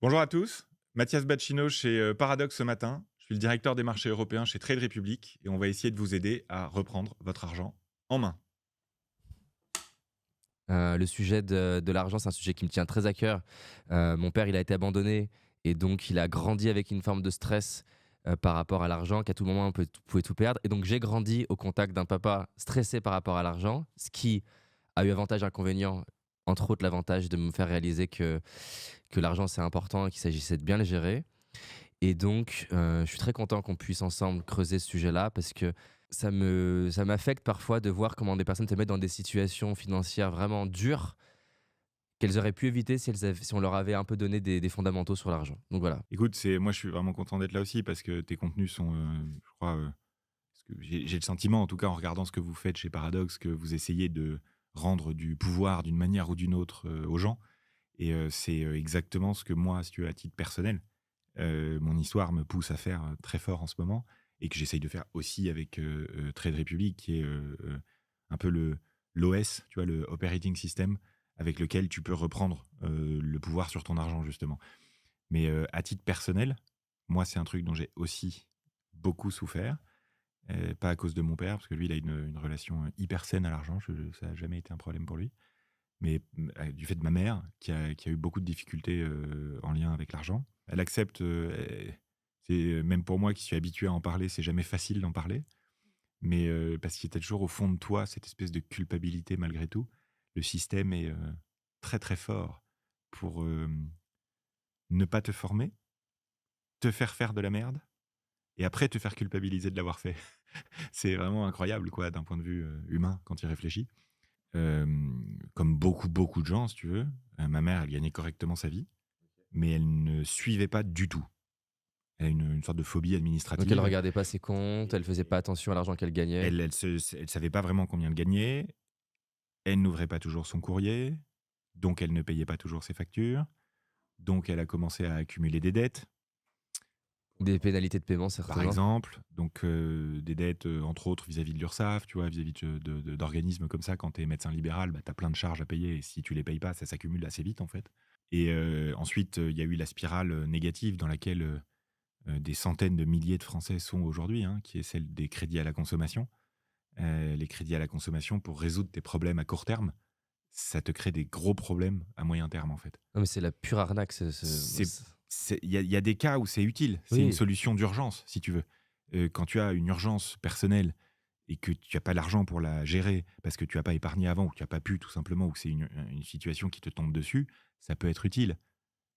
Bonjour à tous, Mathias Bacchino chez Paradox ce matin. Je suis le directeur des marchés européens chez Trade Republic et on va essayer de vous aider à reprendre votre argent en main. Le sujet de l'argent, c'est un sujet qui me tient très à cœur. Mon père, il a été abandonné et donc il a grandi avec une forme de stress, par rapport à l'argent, qu'à tout moment on pouvait tout perdre et donc j'ai grandi au contact d'un papa stressé par rapport à l'argent, ce qui a eu avantage, inconvénient, entre autres l'avantage de me faire réaliser que l'argent c'est important et qu'il s'agissait de bien le gérer et donc je suis très content qu'on puisse ensemble creuser ce sujet-là parce que ça m'affecte parfois de voir comment des personnes te mettent dans des situations financières vraiment dures qu'elles auraient pu éviter si on leur avait un peu donné des fondamentaux sur l'argent. Donc voilà. Écoute, moi je suis vraiment content d'être là aussi parce que tes contenus sont, je crois, parce que j'ai le sentiment en tout cas en regardant ce que vous faites chez Paradox que vous essayez de rendre du pouvoir d'une manière ou d'une autre aux gens et c'est exactement ce que moi, si tu veux, à titre personnel, mon histoire me pousse à faire très fort en ce moment et que j'essaye de faire aussi avec Trade Republic, qui est un peu l'OS, tu vois, le operating system, avec lequel tu peux reprendre le pouvoir sur ton argent, justement. Mais à titre personnel, moi, c'est un truc dont j'ai aussi beaucoup souffert. Pas à cause de mon père, parce que lui, il a une relation hyper saine à l'argent. Ça n'a jamais été un problème pour lui. Mais du fait de ma mère, qui a eu beaucoup de difficultés en lien avec l'argent. Elle accepte, c'est même pour moi qui suis habitué à en parler, c'est jamais facile d'en parler. Mais parce qu'il y a toujours au fond de toi cette espèce de culpabilité malgré tout. Le système est très très fort pour ne pas te former, te faire faire de la merde et après te faire culpabiliser de l'avoir fait. C'est vraiment incroyable quoi d'un point de vue humain quand il réfléchit. Comme beaucoup, beaucoup de gens, si tu veux. Ma mère, elle gagnait correctement sa vie, mais elle ne suivait pas du tout. Elle a une sorte de phobie Donc elle administrative. regardait pas ses comptes, elle faisait pas attention à l'argent qu'elle gagnait. Elle savait pas vraiment combien elle gagnait. Elle n'ouvrait pas toujours son courrier, donc elle ne payait pas toujours ses factures. Donc elle a commencé à accumuler des dettes, Des pénalités de paiement par certainement. exemple. Donc des dettes, entre autres, vis-à-vis de l'URSSAF, tu vois, vis-à-vis d'organismes comme ça. Quand tu es médecin libéral, bah, tu as plein de charges à payer et si tu les payes pas, ça s'accumule assez vite, en fait. Et ensuite, il y a eu la spirale négative dans laquelle des centaines de milliers de Français sont aujourd'hui, hein, qui est celle des crédits à la consommation. Les crédits à la consommation, pour résoudre tes problèmes à court terme, ça te crée des gros problèmes à moyen terme, en fait. Non mais c'est la pure arnaque moi C'est il y a des cas où c'est utile, c'est une oui. solution d'urgence, si tu veux. Quand tu as une urgence personnelle et que tu as pas l'argent pour la gérer, parce que tu as pas épargné avant ou que tu as pas pu tout simplement, ou que c'est une situation qui te tombe dessus, ça peut être utile.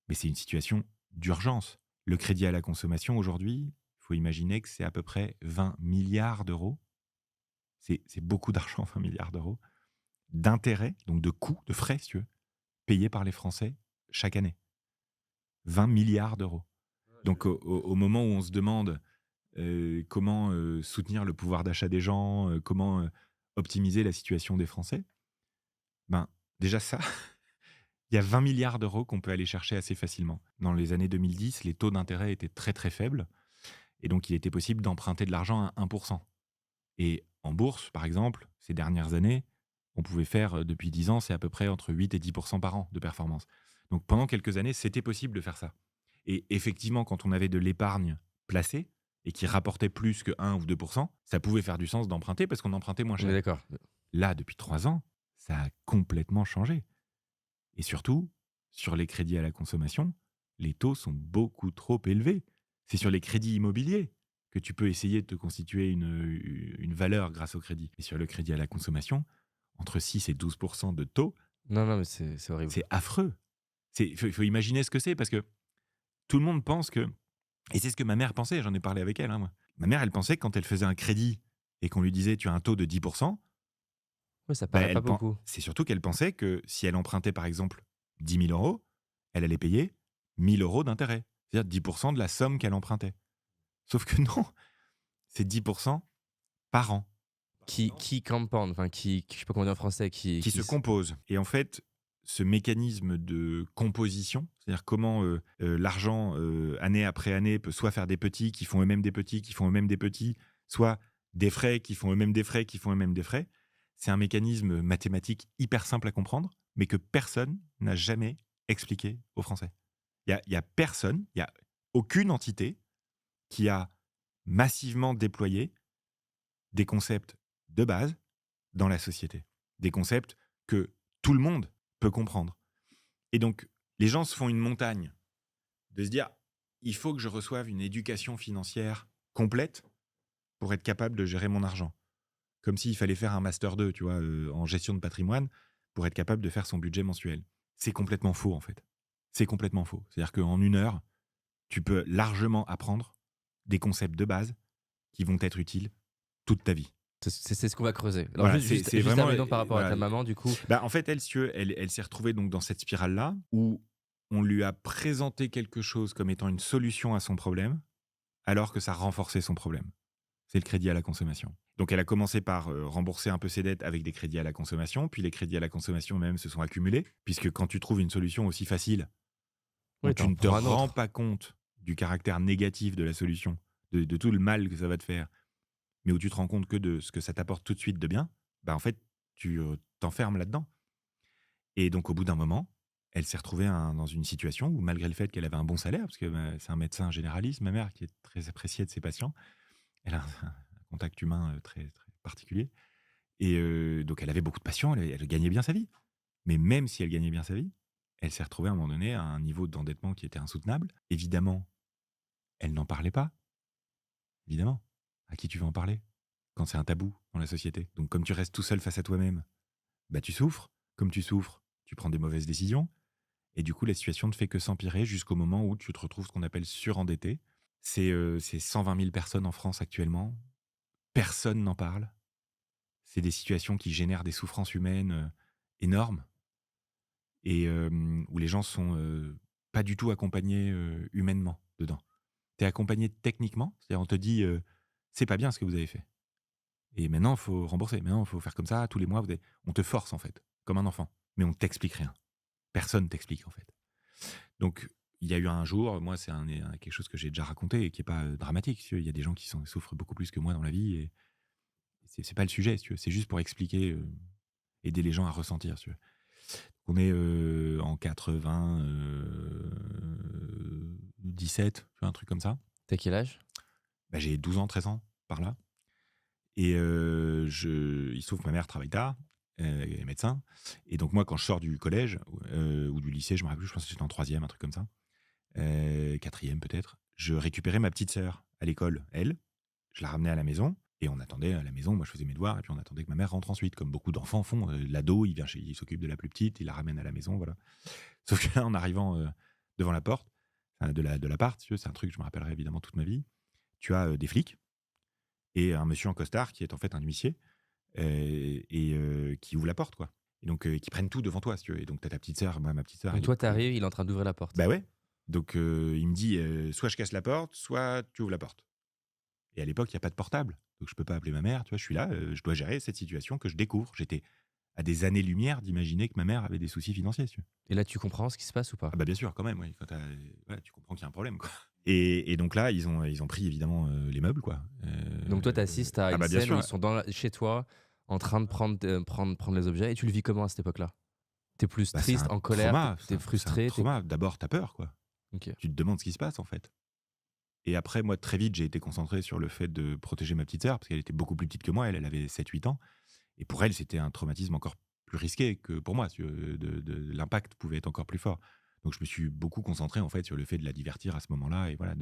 Mais c'est une situation d'urgence. Le crédit à la consommation aujourd'hui, il faut imaginer que c'est à peu près 20 milliards d'euros. C'est beaucoup d'argent, 20 milliards d'euros, d'intérêts, donc de coûts, de frais, si tu veux, payés par les Français chaque année. 20 milliards d'euros. Donc au moment où on se demande comment soutenir le pouvoir d'achat des gens, comment optimiser la situation des Français, ben déjà ça, il y a 20 milliards d'euros qu'on peut aller chercher assez facilement. Dans les années 2010, les taux d'intérêt étaient très très faibles et donc il était possible d'emprunter de l'argent à 1%. Et en bourse, par exemple, ces dernières années, on pouvait faire, depuis 10 ans, c'est à peu près entre 8 et 10% par an de performance. Donc pendant quelques années, c'était possible de faire ça. Et effectivement, quand on avait de l'épargne placée et qui rapportait plus que 1 ou 2%, ça pouvait faire du sens d'emprunter parce qu'on empruntait moins On est cher. d'accord. Là, depuis 3 ans, ça a complètement changé. Et surtout, sur les crédits à la consommation, les taux sont beaucoup trop élevés. C'est sur les crédits immobiliers que tu peux essayer de te constituer une valeur grâce au crédit. Et sur le crédit à la consommation, entre 6 et 12% de taux, Non, non mais c'est horrible. c'est affreux. Il faut imaginer ce que c'est parce que tout le monde pense que, et c'est ce que ma mère pensait, j'en ai parlé avec elle, hein, moi. Ma mère, elle pensait que quand elle faisait un crédit et qu'on lui disait tu as un taux de 10%, Ouais, ça bah, paraît pas beaucoup. c'est surtout qu'elle pensait que si elle empruntait par exemple 10 000 euros, elle allait payer 1 000 euros d'intérêt. C'est-à-dire 10% de la somme qu'elle empruntait. Sauf que non, c'est 10% par an Qui compound, enfin qui je sais pas comment dire en français, qui se composent. Et en fait, ce mécanisme de composition, c'est-à-dire comment l'argent, année après année, peut soit faire des petits qui font eux-mêmes des petits, qui font eux-mêmes des petits, soit des frais qui font eux-mêmes des frais, qui font eux-mêmes des frais. C'est un mécanisme mathématique hyper simple à comprendre, mais que personne n'a jamais expliqué aux Français. Il y a personne, il y a aucune entité qui a massivement déployé des concepts de base dans la société. Des concepts que tout le monde peut comprendre. Et donc, les gens se font une montagne de se dire, il faut que je reçoive une éducation financière complète pour être capable de gérer mon argent. Comme s'il fallait faire un master 2, tu vois, en gestion de patrimoine pour être capable de faire son budget mensuel. C'est complètement faux, en fait. C'est complètement faux. C'est-à-dire qu'en 1 heure, tu peux largement apprendre des concepts de base qui vont être utiles toute ta vie. C'est ce qu'on va creuser. Alors Voilà, juste c'est vraiment, terminons par rapport à ta voilà. maman, du coup. Bah, en fait, elle, si tu veux, elle s'est retrouvée donc dans cette spirale-là où on lui a présenté quelque chose comme étant une solution à son problème, alors que ça renforçait son problème. C'est le crédit à la consommation. Donc elle a commencé par rembourser un peu ses dettes avec des crédits à la consommation, puis les crédits à la consommation même se sont accumulés, puisque quand tu trouves une solution aussi facile, Oui, dont tu t'en ne te prends un rends autre. pas compte du caractère négatif de la solution, de tout le mal que ça va te faire, mais où tu te rends compte que de ce que ça t'apporte tout de suite de bien, bah en fait, tu t'enfermes là-dedans. Et donc, au bout d'un moment, elle s'est retrouvée dans une situation où, malgré le fait qu'elle avait un bon salaire, parce que c'est un médecin généraliste, ma mère, qui est très appréciée de ses patients, elle a un contact humain très, très particulier. Et donc, elle avait beaucoup de patients, elle gagnait bien sa vie. Mais même si elle gagnait bien sa vie, elle s'est retrouvée à un moment donné à un niveau d'endettement qui était insoutenable. Évidemment, elle n'en parlait pas. Évidemment. À qui tu vas en parler quand c'est un tabou dans la société? Donc, comme tu restes tout seul face à toi-même, bah, tu souffres. Comme tu souffres, tu prends des mauvaises décisions. Et du coup, la situation ne fait que s'empirer jusqu'au moment où tu te retrouves ce qu'on appelle surendetté. C'est 120 000 personnes en France actuellement. Personne n'en parle. C'est des situations qui génèrent des souffrances humaines énormes et où les gens sont pas du tout accompagnés humainement dedans. Tu es accompagné techniquement, c'est-à-dire on te dit c'est pas bien ce que vous avez fait. Et maintenant, il faut rembourser. Maintenant, il faut faire comme ça tous les mois. On te force en fait, comme un enfant. Mais on t'explique rien. Personne t'explique en fait. Donc, il y a eu un jour, moi, c'est quelque chose que j'ai déjà raconté et qui n'est pas dramatique. Si tu veux. Il y a des gens qui souffrent beaucoup plus que moi dans la vie et c'est pas le sujet. Si tu veux. C'est juste pour expliquer, aider les gens à ressentir. Si tu veux. On est en 97, tu vois, un truc comme ça. T'as quel âge? Bah, j'ai 12 ans, 13 ans, par là. Et il se trouve que ma mère travaille tard, elle est médecin. Et donc, moi, quand je sors du collège ou du lycée, je me rappelle plus, je pense que j'étais en troisième, un truc comme ça. Quatrième peut-être, je récupérais ma petite sœur à l'école, elle, je la ramenais à la maison et on attendait à la maison, moi je faisais mes devoirs et puis on attendait que ma mère rentre ensuite, comme beaucoup d'enfants font. L'ado, il s'occupe de la plus petite, il la ramène à la maison, voilà. Sauf que là, en arrivant devant la porte de l'appart, si tu veux, c'est un truc que je me rappellerai évidemment toute ma vie, tu as des flics et un monsieur en costard qui est en fait un huissier et qui ouvre la porte, quoi. Et donc, qui prennent tout devant toi, si tu veux. Et donc, tu as ta petite sœur, moi, ma petite sœur, Donc elle toi, est t'arrives, il est en train d'ouvrir la porte. bah ouais. Donc, il me dit soit je casse la porte, soit tu ouvres la porte. Et à l'époque, il n'y a pas de portable. Donc, je peux pas appeler ma mère. Tu vois, je suis là, je dois gérer cette situation que je découvre. J'étais à des années-lumière d'imaginer que ma mère avait des soucis financiers. Si tu veux. Et là, tu comprends ce qui se passe ou pas? Ah, bah bien sûr, quand même, oui. Voilà, tu comprends qu'il y a un problème, quoi. Et donc là, ils ont pris évidemment les meubles, quoi. Donc toi, t'assistes à Ah, une bah bien scène où sûr. ils sont chez toi, en train de prendre les objets, et tu le vis comment à cette époque-là? T'es plus Bah, c'est triste, un en colère, trauma. t'es C'est un frustré, trauma. D'abord, t'as peur, quoi. Ok. Tu te demandes ce qui se passe, en fait. Et après, moi, très vite, j'ai été concentré sur le fait de protéger ma petite sœur, parce qu'elle était beaucoup plus petite que moi. Elle avait 7-8 ans. Et pour elle, c'était un traumatisme encore plus risqué que pour moi. L'impact pouvait être encore plus fort. Donc, je me suis beaucoup concentré, en fait, sur le fait de la divertir à ce moment-là. Et, voilà,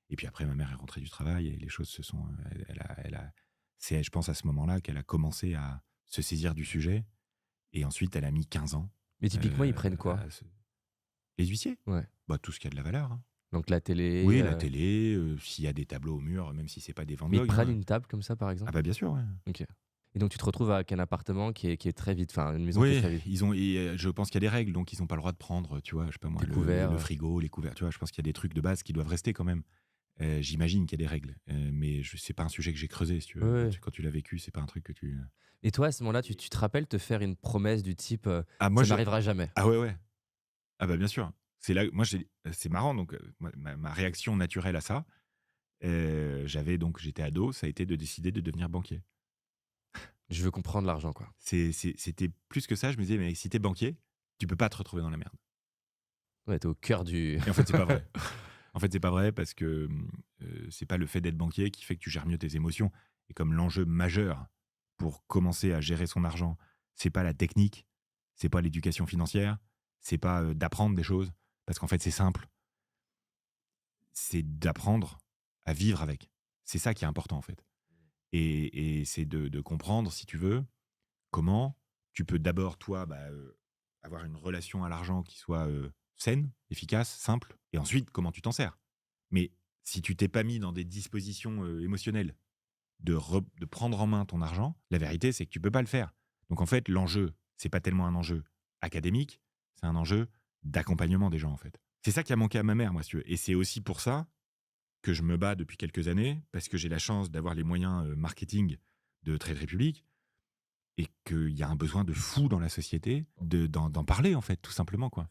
et puis après, ma mère est rentrée du travail et les choses se sont... C'est, je pense, à ce moment-là qu'elle a commencé à se saisir du sujet. Et ensuite, elle a mis 15 ans. Mais typiquement, ils euh, prennent quoi? Les huissiers, Ouais. bah, tout ce qui a de la valeur, hein. Donc la télé. Oui, la télé, s'il y a des tableaux au mur, même si c'est pas des Van Mais ils te Gogh, prennent hein. une table comme ça, par Ah exemple? bah bien sûr, ouais. Ok. Et donc tu te retrouves avec un appartement qui est très vide, enfin une maison qui est Oui, très vide. je pense qu'il y a des règles, donc ils n'ont pas le droit de prendre, tu vois, je sais pas moi, Des couverts. le frigo, les couverts, tu vois, je pense qu'il y a des trucs de base qui doivent rester quand même. J'imagine qu'il y a des règles, mais c'est pas un sujet que j'ai creusé, si tu veux. Ouais. Quand tu l'as vécu, c'est pas un truc que tu... Et toi, à ce moment-là, tu te rappelles te faire une promesse du type Ah, moi, ça n'arrivera jamais? Ah ouais, ouais. Ah bah bien sûr. C'est là, moi, c'est marrant, donc ma réaction naturelle à ça, j'étais ado, ça a été de décider de devenir banquier. Je veux comprendre l'argent, quoi. C'était plus que ça, je me disais, mais si t'es banquier, tu peux pas te retrouver dans la merde. Ouais, t'es au cœur du. Et en fait, c'est pas vrai. En fait, c'est pas vrai parce que c'est pas le fait d'être banquier qui fait que tu gères mieux tes émotions. Et comme l'enjeu majeur pour commencer à gérer son argent, c'est pas la technique, c'est pas l'éducation financière, c'est pas d'apprendre des choses, parce qu'en fait, c'est simple, c'est d'apprendre à vivre avec. C'est ça qui est important, en fait. Et c'est de comprendre, si tu veux, comment tu peux d'abord, toi, avoir une relation à l'argent qui soit saine, efficace, simple, et ensuite, comment tu t'en sers. Mais si tu t'es pas mis dans des dispositions émotionnelles de prendre en main ton argent, la vérité, c'est que tu peux pas le faire. Donc en fait, l'enjeu, c'est pas tellement un enjeu académique, c'est un enjeu d'accompagnement des gens, en fait. C'est ça qui a manqué à ma mère, moi, si tu veux. Et c'est aussi pour ça que je me bats depuis quelques années, parce que j'ai la chance d'avoir les moyens marketing de Trade Republic, et qu'il y a un besoin de fou dans la société d'en parler, en fait, tout simplement, quoi.